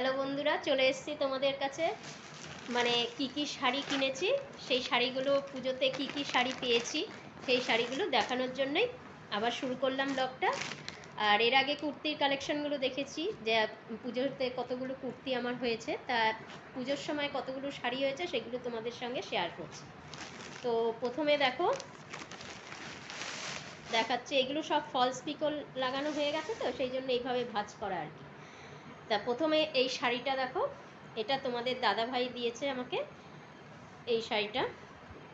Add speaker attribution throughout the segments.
Speaker 1: Hello বন্ধুরা, চলে এসেছি তোমাদের কাছে। মানে কি শাড়ি কিনেছি, সেই শাড়িগুলো, পুজোতে কি শাড়ি পেয়েছি সেই শাড়িগুলো দেখানোর জন্যই আবার শুরু করলাম ব্লগটা। আর এর আগে কুর্তির কালেকশনগুলো দেখেছি, যে পুজোতে কতগুলো কুর্তি আমার হয়েছে, তা পুজোর সময় কতগুলো শাড়ি হয়েছে সেগুলো তোমাদের সঙ্গে শেয়ার করছি। তো প্রথমে দেখাচ্ছে, এগুলো সব ফলস পিকো লাগানো হয়ে গেছে, তো সেই জন্য এইভাবে ভাঁজ করা আর কি। তা প্রথমে এই শাড়িটা দেখো, এটা তোমাদের দাদাভাই দিয়েছে আমাকে। এই শাড়িটা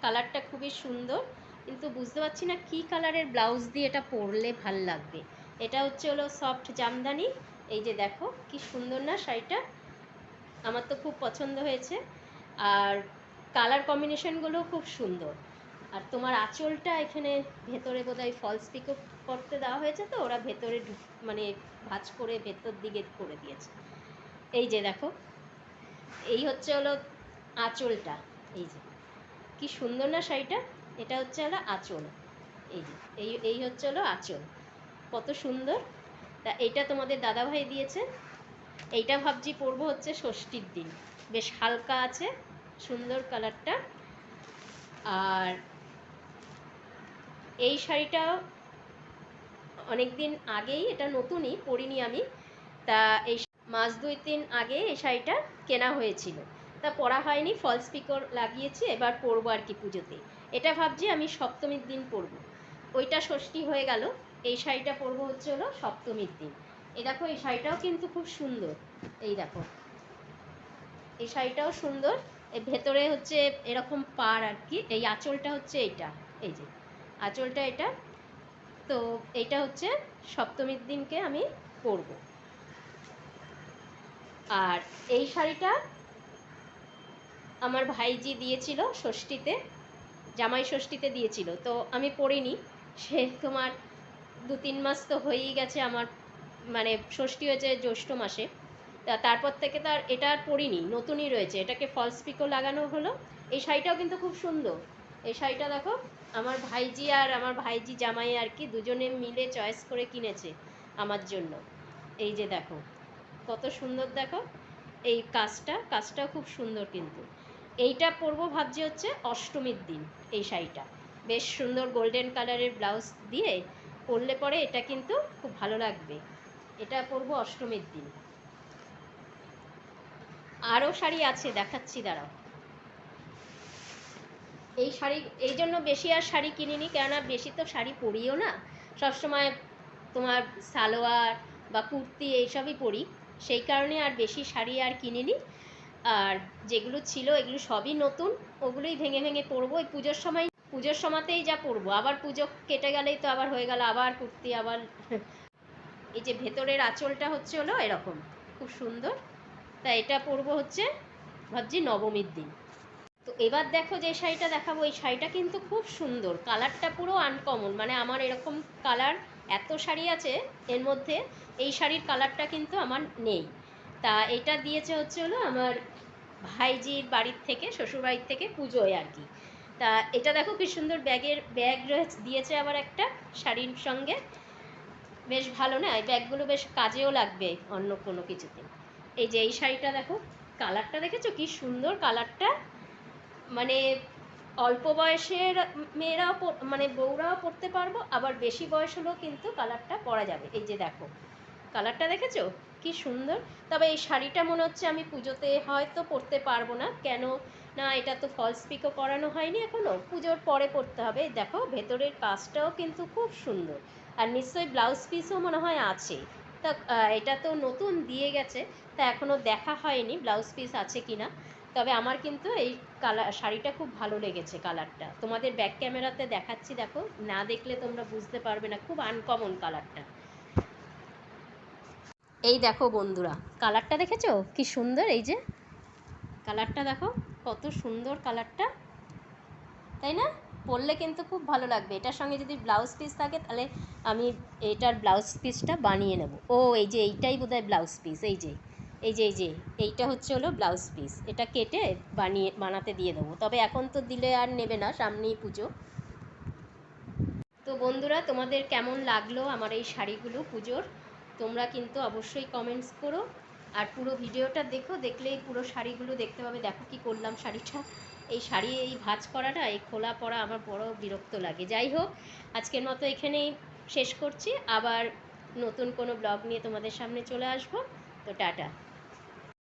Speaker 1: কালারটা খুবই সুন্দর, কিন্তু বুঝতে পারছি না কি কালারের ব্লাউজ দিয়ে এটা পরলে ভাল লাগবে। এটা হলো সফট জামদানি। এই যে দেখো কি সুন্দর না শাড়িটা, আমার তো খুব পছন্দ হয়েছে। আর কালার কম্বিনেশনগুলো খুব সুন্দর। আর তোমার আঁচলটা এখানে ভেতরে বোধহয় ফলস পিকো করতে দেওয়া হয়েছে, তো ওরা ভেতরে মানে ভাঁজ করে ভেতর দিকে করে দিয়েছে। এই যে দেখো, এই হলো আঁচলটা। এই যে কি সুন্দর না শাড়িটা, এটা হলো আঁচল। এই যে এই হলো আঁচল, কত সুন্দর। তা এটা তোমাদের দাদাভাই দিয়েছে। এইটা ভাবছি পরবো ষষ্ঠীর দিন, বেশ হালকা আছে, সুন্দর কালারটা। আর এই শাড়িটা অনেক দিন আগেই, এটা নতুনই, পরিনি আমি। তা এই মাস 2-3 আগে এই শাড়িটা কেনা হয়েছিল, তা পরা হয়নি, ফলস পিকো লাগিয়েছি, এবার পরবো আর কি পুজোতে। এটা ভাবছি আমি সপ্তমীর দিন পরবো, ওইটা ষষ্ঠী হয়ে গেল। এই শাড়িটা পরবো হলো সপ্তমীর দিন। এই দেখো, এই শাড়িটাও কিন্তু খুব সুন্দর। এই দেখো, এই শাড়িটাও সুন্দর। এর ভেতরে এরকম পাড় আর কি। এই আঁচলটা এইটা, এই যে আঁচলটা এটা। তো এইটা সপ্তমীর দিনকে আমি পরবো। আর এই শাড়িটা আমার ভাইজি দিয়েছিল ষষ্ঠীতে, জামাই ষষ্ঠীতে দিয়েছিল, তো আমি পরিনি। সে তোমার 2-3 মাস তো হয়েই গেছে আমার, মানে ষষ্ঠী হয়েছে জ্যৈষ্ঠ মাসে। তারপর থেকে তো আর এটা আর পরিনি, নতুনই রয়েছে, এটাকে ফলস পিকো লাগানো হলো। এই শাড়িটাও কিন্তু খুব সুন্দর। এই শাড়িটা দেখো, আমার ভাইজি আর আমার ভাইজি জামাই আর কি দুজনে মিলে চয়েস করে কিনেছে আমার জন্য। এই যে দেখো কত সুন্দর, দেখো এই কাজটাও খুব সুন্দর। কিন্তু এইটা পরবো ভাবছি অষ্টমীর দিন। এই শাড়িটা বেশ সুন্দর গোল্ডেন কালারের ব্লাউজ দিয়ে পরলে পরে এটা কিন্তু খুব ভালো লাগবে। এটা পরবো অষ্টমীর দিন। আরও শাড়ি আছে, দেখাচ্ছি, দাঁড়াও। এই শাড়ি, এই জন্য বেশি আর শাড়ি কিনিনি, কেননা বেশি তো শাড়ি পরিও না, সবসময় তোমার সালোয়ার বা কুর্তি এইসবই পরি, সেই কারণে আর বেশি শাড়ি আর কিনিনি। আর যেগুলো ছিল এগুলো সবই নতুন, ওগুলোই ভেঙে ভেঙে পরবো। ওই পুজোর সময়তেই যা পরবো, আবার পুজো কেটে গেলেই তো আবার হয়ে গেল আবার কুর্তি আবার। এই যে ভেতরের আঁচলটা হলো এরকম, খুব সুন্দর। তা এটা পরবো ভাবছি নবমীর দিন। তো এবার দেখো, যে শাড়িটা দেখাবো, এই শাড়িটা কিন্তু খুব সুন্দর, কালারটা পুরো আনকমন। মানে আমার এরকম কালার, এত শাড়ি আছে এর মধ্যে, এই শাড়ির কালারটা কিন্তু আমার নেই। তা এটা দিয়েছে হলো আমার ভাইজির বাড়ির থেকে, শ্বশুরবাড়ির থেকে পুজোয় আর কি। তা এটা দেখো কি সুন্দর, ব্যাগ দিয়েছে আবার একটা শাড়ির সঙ্গে, বেশ ভালো না? এই ব্যাগগুলো বেশ কাজেও লাগবে অন্য কোনো কিছুতে। এই যে এই শাড়িটা দেখো, কালারটা দেখেছো কি সুন্দর কালারটা। মানে অল্প বয়সের মেয়েরাও, মানে বউরাও পরতে পারবো, আবার বেশি বয়স হলেও কিন্তু কালারটা পরা যাবে। এই যে দেখো কালারটা দেখেছো কি সুন্দর। তবে এই শাড়িটা মনে হচ্ছে আমি পুজোতে হয়তো পরতে পারবো না, কেন না এটা তো ফলস পিকো করানো হয়নি এখনো, পুজোর পরে পরতে হবে। দেখো ভেতরের কাজটাও কিন্তু খুব সুন্দর, আর নিশ্চয়ই ব্লাউজ পিসও মনে হয় আছে। তা এটা তো নতুন দিয়ে গেছে, তা এখনও দেখা হয়নি ব্লাউজ পিস আছে কি না। তবে আমার কিন্তু এই শাড়িটা খুব ভালো লেগেছে, কালারটা তোমাদের ব্যাক ক্যামেরাতে দেখাচ্ছি, দেখো, না দেখলে তোমরা বুঝতে পারবে না, খুব আনকমন কালারটা। এই দেখো বন্ধুরা, কালারটা দেখেছো কি সুন্দর। এই যে কালারটা দেখো কত সুন্দর কালারটা, তাই না? পরলে কিন্তু খুব ভালো লাগবে। এটার সঙ্গে যদি ব্লাউজ পিস থাকে, তাহলে আমি এটার ব্লাউজ পিসটা বানিয়ে নেব। ও এই যে এইটাই বোধহয় ব্লাউজ পিস। এই যে এইটা হলো ব্লাউজ পিস, এটা কেটে বানাতে দিয়ে দেবো। তবে এখন তো দিলে আর নেবে না, সামনেই পুজো। তো বন্ধুরা, তোমাদের কেমন লাগলো আমার এই শাড়িগুলো পুজোর, তোমরা কিন্তু অবশ্যই কমেন্টস করো। আর পুরো ভিডিওটা দেখো, দেখলেই পুরো শাড়িগুলো দেখতে পাবে। দেখো কি করলাম শাড়িটা, এই শাড়ি এই ভাঁজ করাটা, এই খোলা পরা আমার বড় বিরক্ত লাগে। যাই হোক, আজকের মতো এখানেই শেষ করছি, আবার নতুন কোনো ব্লগ নিয়ে তোমাদের সামনে চলে আসবো। তো টাটা।